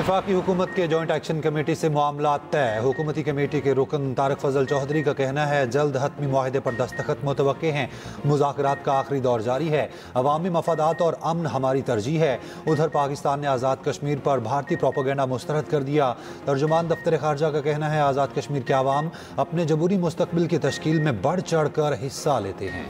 वफाकी हुकूमत के जॉइंट एक्शन कमेटी से मामला तय। हुकूमती कमेटी के रुकन तारिक फजल चौधरी का कहना है जल्द हतमी मुआहदे पर दस्तखत मुतवक्के हैं। मुज़ाकरात का आखिरी दौर जारी है। अवामी मफादात और अमन हमारी तरजीह है। उधर पाकिस्तान ने आज़ाद कश्मीर पर भारतीय प्रोपेगेंडा मुस्तरद कर दिया। तर्जुमान दफ्तर खारजा का कहना है आज़ाद कश्मीर के अवाम अपने जमहूरी मुस्तकबिल की तश्कील में बढ़ चढ़ कर हिस्सा लेते हैं।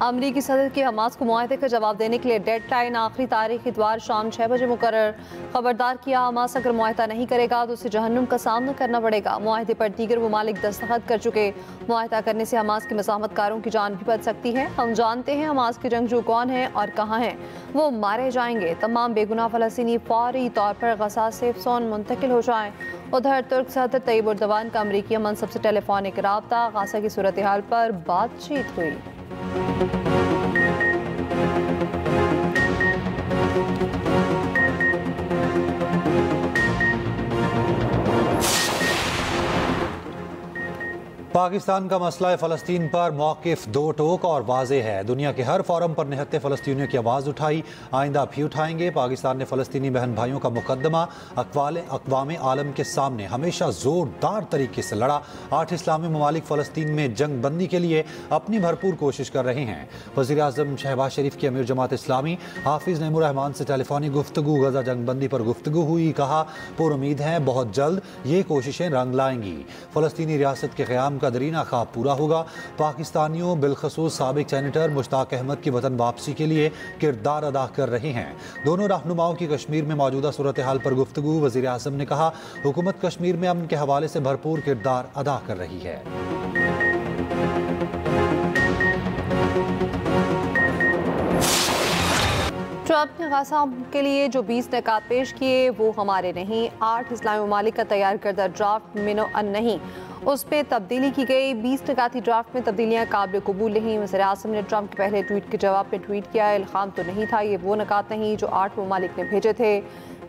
अमरीकी सदर की हमास को मुआहदे का जवाब देने के लिए डेड लाइन आखिरी तारीख इतवार शाम 6 बजे मुकर्रर। खबरदार किया हमास अगर मुआहदा नहीं करेगा तो उसे जहन्नुम का सामना करना पड़ेगा। मुआहदे पर दीगर ममालिक दस्तखत कर चुके। मुआहदा करने से हमास के मज़ाहमतकारों की जान भी बच सकती है। हम जानते हैं हमास के जंगजू कौन हैं और कहाँ हैं। वो मारे जाएंगे। तमाम बेगुनाह फ़लस्तीनी फौरी तौर पर गज़ा सेफ जोन मुंतकिल हो जाएँ। उधर तुर्क सदर तैयब उर्दवान का अमरीकी मनसब से टेलीफोनिक राब्ता। गाज़ा की सूरत हाल पर बातचीत हुई। पाकिस्तान का मसला फ़लस्तीन पर मौक़िफ़ दो टोक और वाज़ेह है। दुनिया के हर फोरम पर निहत्ते फ़लस्तीनियों की आवाज़ उठाई, आइंदा भी उठाएंगे। पाकिस्तान ने फ़लस्तीनी बहन भाइयों का मुकदमा अक़वाम आलम के सामने हमेशा ज़ोरदार तरीके से लड़ा। 8 इस्लामी ममालिक फ़लस्तीन में जंग बंदी के लिए अपनी भरपूर कोशिश कर रहे हैं। वज़ीर आज़म शहबाज शरीफ की अमीर जमात इस्लामी हाफिज़ नईमुर रहमान से टेलीफोनिक गुफ्तगू, गज़ा जंग बंदी पर गुफ्तगू हुई। कहा पुरुमीद हैं बहुत जल्द ये कोशिशें रंग लाएंगी। फ़लस्तीनी रियासत के क़याम का दरीना ख्वाब पूरा होगा। पाकिस्तानियों बिलखसूस साबिक सेनेटर मुश्ताक अहमद की वतन वापसी के लिए किरदार अदा कर रहे हैं। दोनों रहनुमाओं की कश्मीर में मौजूदा सूरत हाल पर गुफ्तगू। वज़ीर आज़म ने कहा हुकूमत कश्मीर में अमन के हवाले से भरपूर किरदार अदा कर रही है। ट्रंप ने गाज़ा के लिए जो 20 निकात पेश किए वो हमारे नहीं, 8 इस्लामी ममालिक का तैयार करदा ड्राफ्ट मिनो अन नहीं, उस पर तब्दीली की गई। 20 निकाती ड्राफ्ट में तब्दीलियाँ काबिल कबूल नहीं। वज़ीर आज़म ने ट्रंप के पहले ट्वीट के जवाब में ट्वीट किया इल्हाम तो नहीं था, ये वो निकात नहीं जो 8 ममालिक ने भेजे थे।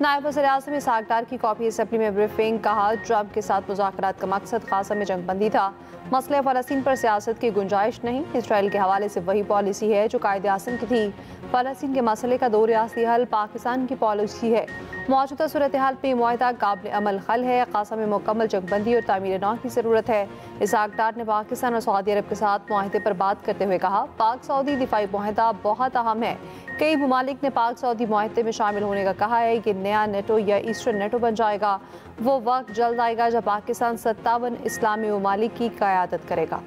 नायब वज़ीर आज़म इसहाक़ डार की कॉपी असम्बली में ब्रीफिंग। कहा ट्रंप के साथ मुज़ाकरात का मकसद गाज़ा में जंग बंदी था, मसले फ़लस्तीन पर सियासत की गुंजाइश नहीं। इसराइल के हवाले से वही पॉलिसी है जो कायदे आज़म की थी। फ़लस्तीन के मसले का दो रियासी हल पाकिस्तान की पॉलिसी है। मौजूदा सूरत हाल पर मुआहदा काबिल अमल हल है। गाज़ा में मुकम्मल जंगबंदी और तामीर नौ की ज़रूरत है। इसहाक़ डार ने पाकिस्तान और सऊदी अरब के साथ मुआहदे पर बात करते हुए कहा पाक सऊदी दिफाई मुआहदा बहुत अहम है। कई ममालिक ने पाक सऊदी मुआहदे में शामिल होने का कहा है। कि नया नेटो या ईस्टर्न नेटो बन जाएगा। वो वक्त जल्द आएगा जब पाकिस्तान 57 इस्लामी ममालिक की क़यादत करेगा।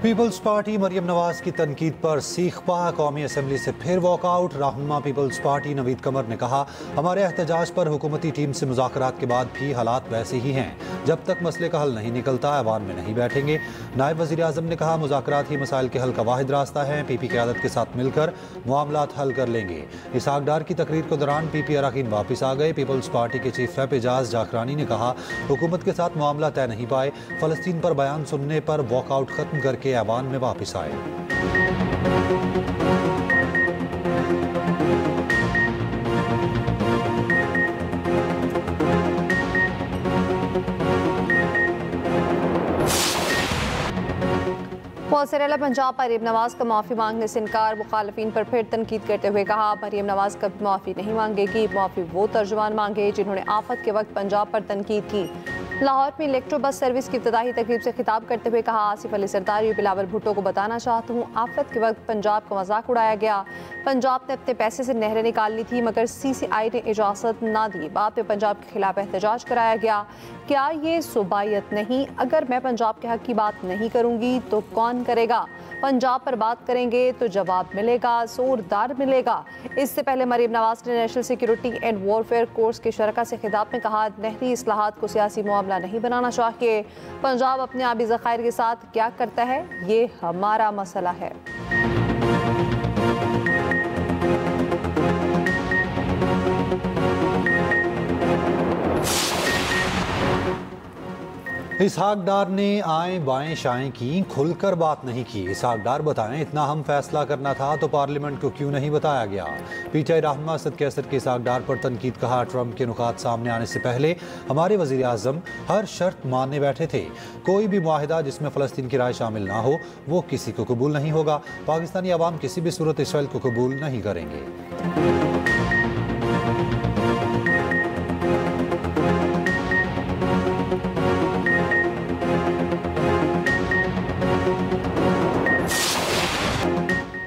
पीपल्स पार्टी मरियम नवाज की तनकीद पर सीखपा। कौमी असम्बली से फिर वॉकआउट। रहनुमा पीपल्स पार्टी नवीद कमर ने कहा हमारे एहतजाज पर हुकूमती टीम से मुज़ाकरात के बाद भी हालात वैसे ही हैं। जब तक मसले का हल नहीं निकलता ऐवान में नहीं बैठेंगे। नायब वज़ीर आज़म ने कहा मुज़ाकरात ही मसाइल के हल का वाहिद रास्ता है। पीपी क़यादत के साथ मिलकर मामलात हल कर लेंगे। इसहाक़ डार की तकरीर के दौरान पीपी अरकान वापस आ गए। पीपल्स पार्टी के चीफ व्हिप एजाज जाखरानी ने कहा हुकूमत के साथ मामला तय नहीं पाए। फ़लस्तीन पर बयान सुनने पर वॉकआउट ख़त्म करके ऐवान में वापस आए। वज़ीर पंजाब मरियम नवाज का माफ़ी मांगने से इनकार। मुखालफिन पर फिर तनकीद करते हुए कहा मरियम नवाज कभी माफ़ी नहीं मांगेगी। माफ़ी वो तर्जुमान मांगे जिन्होंने आफत के वक्त पंजाब पर तनकीद की। लाहौर में इलेक्ट्रो बस सर्विस की इब्तिदाई तकरीब से खिताब करते हुए कहा आसिफ अली सरदारी और बिलावल भुट्टो को बताना चाहता हूँ आफत के वक्त पंजाब का मजाक उड़ाया गया। पंजाब ने अपने पैसे से नहरें निकालनी थी मगर CCI ने इजाज़त ना दी। बाद में पंजाब के खिलाफ एहतजाज कराया गया। क्या ये सुबायत नहीं? अगर मैं पंजाब के हक की बात नहीं करूँगी तो कौन करेगा? पंजाब पर बात करेंगे तो जवाब मिलेगा, जोरदार मिलेगा। इससे पहले मरियम नवाज ने national security and warfare course के शरका से खिताब में कहा नहरी इस्लाहात को सियासी मामला नहीं बनाना चाहिए। पंजाब अपने आबी ज़खायर के साथ क्या करता है ये हमारा मसला है। इसहाक डार ने आए बाएं शाएं की, खुलकर बात नहीं की। इसहाक डार बताएं, इतना हम फैसला करना था तो पार्लियामेंट को क्यों नहीं बताया गया। पीटीआई रहनुमा असद कैसर के इसहाक डार पर तनकीद। कहा, ट्रंप के नुकात सामने आने से पहले हमारे वजीर आजम हर शर्त मानने बैठे थे। कोई भी मुआहिदा जिसमें फ़लस्तीन की राय शामिल ना हो वो किसी को कबूल नहीं होगा। पाकिस्तानी अवाम किसी भी सूरत इसराइल को कबूल नहीं करेंगे।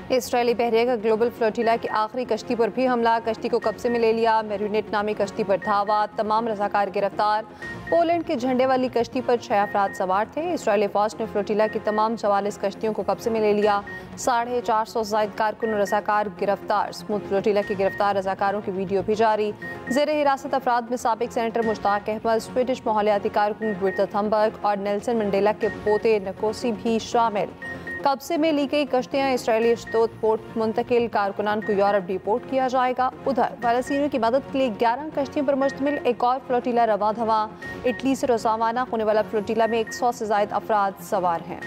इसराइली बहरिया का ग्लोबल फ्लोटिला की आखिरी कश्ती पर भी हमला। कश्ती को कब्जे में ले लिया। मेरिनेट नामी कश्ती पर धावा। तमाम रजाकार गिरफ्तार। पोलैंड के झंडे वाली कश्ती पर 6 अफराद सवार थे। इसराइली फौज ने फ्लोटिला की तमाम 44 कश्तियों को कब्जे में ले लिया। 450 से जायद कारकुन और रजाकार गिरफ्तार। स्मूथ फ्लोटिला की गिरफ्तार रजाकारों की वीडियो भी जारी। जेर हिरासत अफराद में साबिक सेनेटर मुश्ताक अहमद, स्वीडिश माहौलियाती कारकुन ग्रेटा थंबर्ग और नेल्सन मंडेला के पोते नकोसी भी शामिल। कब्जे में ली गई कश्तियां इसराइली अशदोद पोर्ट मुंतकिल। कारकुनान को यूरोप डिपोर्ट किया जाएगा। उधर फ़लस्तीनियों की मदद के लिए 11 कश्तियों पर मुश्तमिल एक और फ्लोटिला रवा धवा। इटली से रोज़ाना होने वाला फ्लोटिला में 100 से ज़ायद अफराद सवार हैं।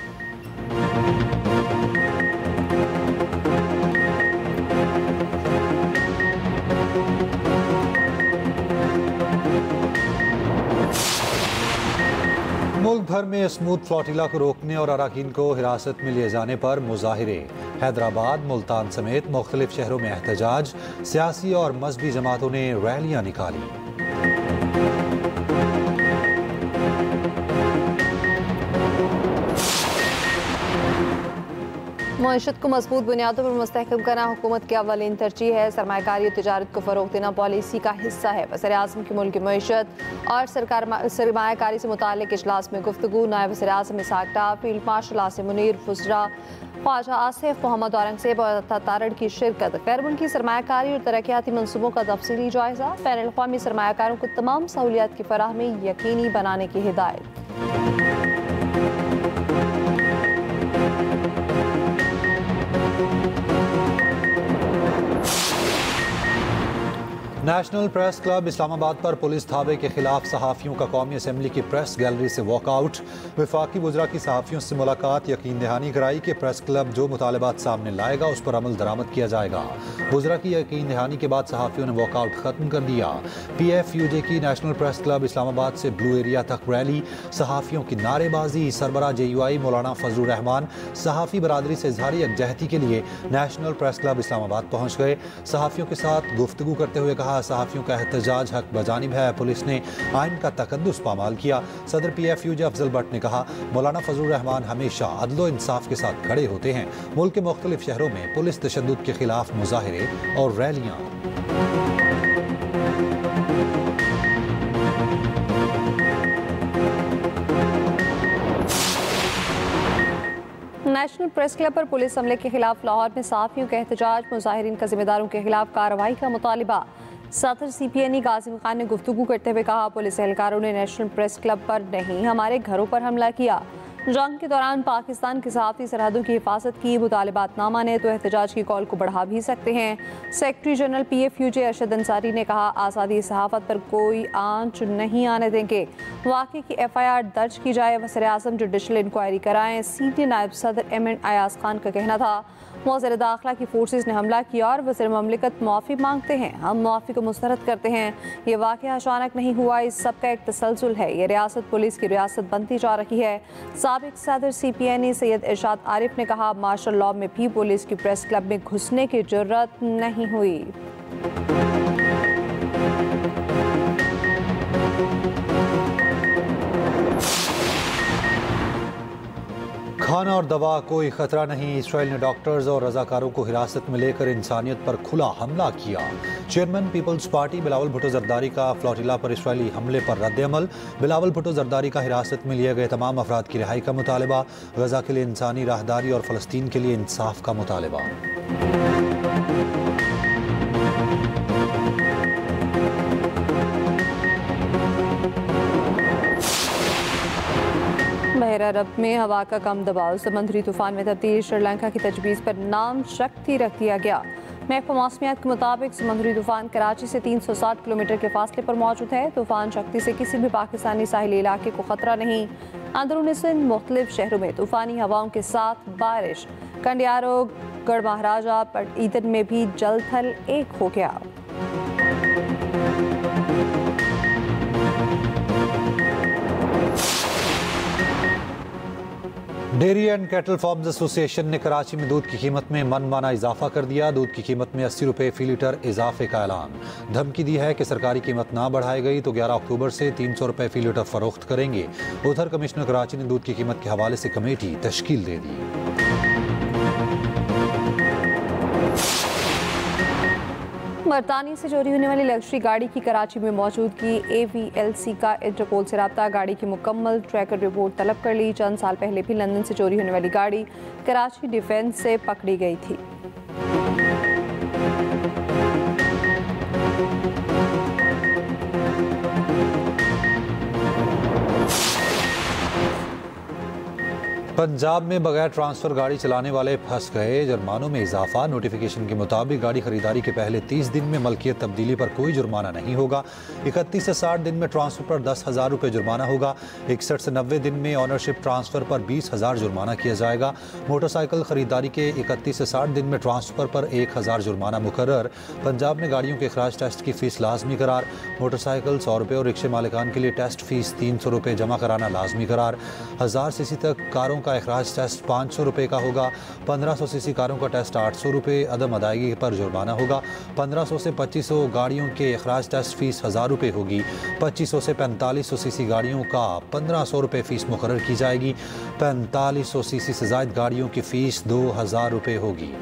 मुल्क भर में स्मूथ फ्लोटिला को रोकने और अराकीन को हिरासत में लिए जाने पर मुजाहिरे। हैदराबाद, मुल्तान समेत मुख्तलिफ शहरों में एहतजाज। सियासी और मजहबी जमातों ने रैलियां निकाली। मईशत को मजबूत बुनियादों पर मुस्तहकम करना हुकूमत की अव्वलीन तरजीह है। सरमायाकारी और तिजारत को फ़रोग़ देना पॉलिसी का हिस्सा है। वज़ीर आज़म की मुल्की मईशत और सरमायाकारी से मुताल्लिक़ इजलास में गुफ्तगू। नायब वज़ीर आज़म इसहाक डार, फील्ड मार्शल आसिम मुनीर, वुज़रा ख्वाजा आसिफ मोहम्मद औरंगज़ेब और तारड़ की शिरकत। गैर मुल्की सरमायाकारी और तरक्याती मनसूबों का तफसीली जायज़ा। बैनुल अक़वामी सरमायाकारों को तमाम सहूलियात की फराहमी यकीनी बनाने की हिदायत। नेशनल प्रेस क्लब इस्लामाबाद पर पुलिस धावे के खिलाफ सहाफ़ियों का कौमी असम्बली की प्रेस गैलरी से वॉकआउट। वफाकी वज़रा की सहाफ़ियों से मुलाकात। यकीन दहानी कराई कि प्रेस क्लब जो मुतालबात सामने लाएगा उस पर अमल दरामद किया जाएगा। वज़रा की यकीन दहानी के बाद सहाफ़ियों ने वॉकआउट ख़त्म कर दिया। PFUJ की नेशनल प्रेस क्लब इस्लामाबाद से ब्लू एरिया तक रैली। सहाफ़ियों की नारेबाजी। सरबरा JUI मौलाना फजलुर रहमान सहाफ़ी बरादरी से इज़हारी यकजहती के लिए नेशनल प्रेस क्लब इस्लामाबाद पहुँच गए। सहाफ़ियों के साथ गुफ्तगू करते हुए कहा, सहाफ़ियों का एहतजाज हक बजानिब है। पुलिस ने आइन का तकद्दुस पामाल किया। सदर PFUJ अफजल भट्ट ने कहा, मौलाना फजलुर रहमान हमेशा अदल व इंसाफ के साथ खड़े होते हैं। मुल्क के मुख्तलिफ शहरों में पुलिस तशद्दुद के खिलाफ मुजाहिरे और रैलियाँ। नेशनल प्रेस क्लब पर पुलिस हमले के खिलाफ लाहौर में सहाफ़ियों का एहतजाज। मुजाहिरीन का जिम्मेदारों के खिलाफ कार्रवाई का मुतालिबा। सदर CPNE कासिम खान ने गुफ्तगू करते हुए कहा, पुलिस एहलकारों ने नेशनल प्रेस क्लब पर नहीं हमारे घरों पर हमला किया। जंग के दौरान पाकिस्तान की सहाफ़ती सरहदों की हिफाजत की। मुतालिबात ना माने तो एहतजाज की कॉल को बढ़ा भी सकते हैं। Secretary general PFUJ Arshad Ansari ने कहा, आज़ादी सहाफ़त पर कोई आंच नहीं आने देंगे। वाक़े की FIR दर्ज की जाए। वज़ीर आज़म जुडिशल इंक्वायरी कराएं। सीनियर नायब सदर MN अयाज खान का कहना था, वज़ीर दाखिला की फोर्सेस ने हमला किया और वज़ीर ममलिकत मुआफ़ी मांगते हैं। हम मुआफ़ी को मुस्तरद करते हैं। ये वाक़या अचानक नहीं हुआ, इस सब का एक तसलसल है। ये रियासत पुलिस की रियासत बनती जा रही है। साबिक सदर CPNE सैयद इरशाद आरिफ ने कहा, मार्शल लॉ में भी पुलिस की प्रेस क्लब में घुसने की जुर्रत नहीं हुई। खाना और दवा कोई खतरा नहीं। इसराइल ने डॉक्टर्स और रजाकारों को हिरासत में लेकर इंसानियत पर खुला हमला किया। चेयरमैन पीपल्स पार्टी बिलावल भुट्टो जरदारी का फ्लोटिला पर इसराइली हमले पर रद्द-ए-अमल। बिलावल भुट्टो जरदारी का हिरासत में लिए गए तमाम अफराद की रिहाई का मुतालबा। गजा के लिए इंसानी राहदारी और फ़लस्तीन के लिए इंसाफ का मुतालबा। बहरा अरब में हवा का कम दबाव समुद्री तूफान में तब्दील। श्रीलंका की तजवीज़ पर नाम शक्ति रख दिया गया। महकमा मौसमियात के मुताबिक समुद्री तूफान कराची से 360 किलोमीटर के फासले पर मौजूद है। तूफान शक्ति से किसी भी पाकिस्तानी साहिली इलाके को खतरा नहीं। अंदरूनी सिंध मुख्तलिफ शहरों में तूफानी हवाओं के साथ बारिश। कंडियारो, गढ़ महाराजा, ईदन में भी जल थल एक हो गया। Dairy and cattle farms association ने कराची में दूध की कीमत में मनमाना इजाफा कर दिया। दूध की कीमत में 80 रुपये फी लीटर इजाफे का ऐलान। धमकी दी है कि सरकारी कीमत ना बढ़ाई गई तो 11 अक्टूबर से 300 रुपये फी लीटर फरोख्त करेंगे। उधर कमिश्नर कराची ने दूध की कीमत के हवाले से कमेटी तश्कील दे दी। बरतानिया से चोरी होने वाली लग्जरी गाड़ी की कराची में मौजूदगी। AVLC का इंटरपोल से रब्ता। गाड़ी की मुकम्मल ट्रैकर रिपोर्ट तलब कर ली। चंद साल पहले भी लंदन से चोरी होने वाली गाड़ी कराची डिफेंस से पकड़ी गई थी। पंजाब में बगैर ट्रांसफर गाड़ी चलाने वाले फंस गए। जुर्मानों में इजाफा। नोटिफिकेशन के मुताबिक गाड़ी खरीदारी के पहले 30 दिन में मलकियत तब्दीली पर कोई जुर्माना नहीं होगा। 31 से 60 दिन में ट्रांसफर पर 10,000 रुपये जुर्माना होगा। 61 से 90 दिन में ऑनरशिप ट्रांसफर पर 20,000 जुर्माना किया जाएगा। मोटरसाइकिल खरीदारी के 31 से 60 दिन में ट्रांसफर पर 1,000 जुर्माना मुकर्रर। पंजाब में गाड़ियों के अखराज टेस्ट की फीस लाजमी करार। मोटरसाइकिल 100 रुपये और रिक्शे मालिकान के लिए टेस्ट फीस 300 रुपये जमा कराना लाजमी करार। 1000 सीसी तक कारों का अखराज टेस्ट 500 रुपये का होगा। 1500 सीसी कारों का टेस्ट 800 रुपये। अदम अदायगी पर जुर्माना होगा। 1500 से 2500 गाड़ियों के अखराज टेस्ट फीस 1000 रुपये होगी। 2500 से 4500 सीसी गाड़ियों का 1500 रुपये फीस मुकर्रर की जाएगी। 4500 सीसी से ज़ायद गाड़ियों की फीस 2000 रुपये होगी।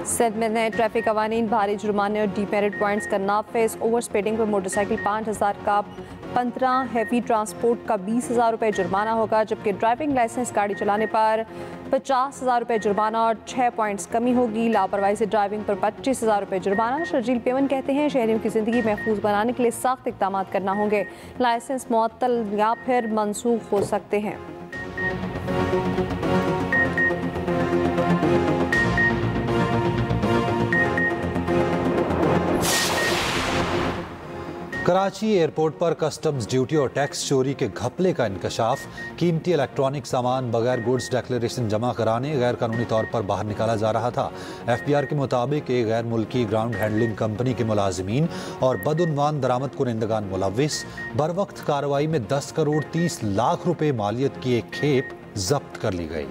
सिंध में नए ट्रैफिक कवानीन। भारी जुर्माने और डीमेरिट पॉइंट्स का नाफिज। ओवर स्पीडिंग पर मोटरसाइकिल 5000 का, 15 हैवी ट्रांसपोर्ट का 20,000 रुपये जुर्माना होगा। जबकि ड्राइविंग लाइसेंस गाड़ी चलाने पर 50,000 रुपये जुर्माना और 6 पॉइंट्स कमी होगी। लापरवाही से ड्राइविंग पर 25,000 रुपये जुर्माना। शर्जील पेमन कहते हैं शहरियों की ज़िंदगी महफूज बनाने के लिए सख्त इक़दाम करना होंगे। लाइसेंस मुअत्तल या फिर मनसूख हो सकते हैं। कराची एयरपोर्ट पर कस्टम्स ड्यूटी और टैक्स चोरी के घपले का इंकशाफ। कीमती इलेक्ट्रॉनिक सामान बगैर गुड्स डिक्लेरेशन जमा कराने गैर कानूनी तौर पर बाहर निकाला जा रहा था। FBR के मुताबिक एक गैर मुल्की ग्राउंड हैंडलिंग कंपनी के मुलाजिमीन और बदउनवान दरामद कुनिंदगान मुलव्विस। बर वक्त कार्रवाई में 10 करोड़ 30 लाख रुपए मालियत की एक खेप जब्त कर ली गई।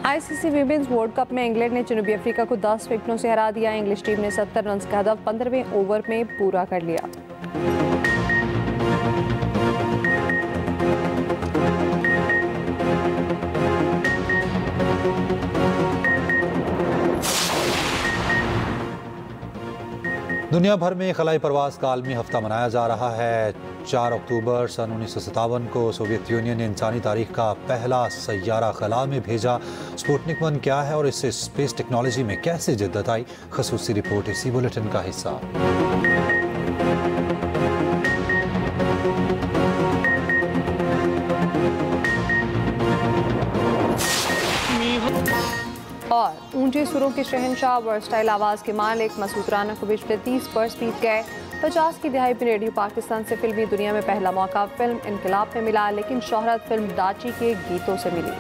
ICC वीमेंस वर्ल्ड कप में इंग्लैंड ने जनूबी अफ्रीका को 10 विकेटों से हरा दिया। इंग्लिश टीम ने 70 रन का हदफ 15वें ओवर में पूरा कर लिया। दुनिया भर में खलाई परवाज़ का आलमी हफ्ता मनाया जा रहा है। 4 अक्टूबर सन 1957 को सोवियत यूनियन ने इंसानी तारीख का पहला सैयारा खला में भेजा। स्पुतनिक 1 क्या है और इससे स्पेस टेक्नोलॉजी में कैसे जिद्दत आई, ख़ुसूसी रिपोर्ट इसी बुलेटिन का हिस्सा। और ऊंचे सुरों के शहंशाह वर्सटाइल आवाज़ के मालिक मसूद राना को पिछले 30 बरस बीत गए। 50 की दिहाई में रेडियो पाकिस्तान से फिल्मी दुनिया में पहला मौका फिल्म इनकलाब में मिला, लेकिन शोहरत फिल्म डाची के गीतों से मिली।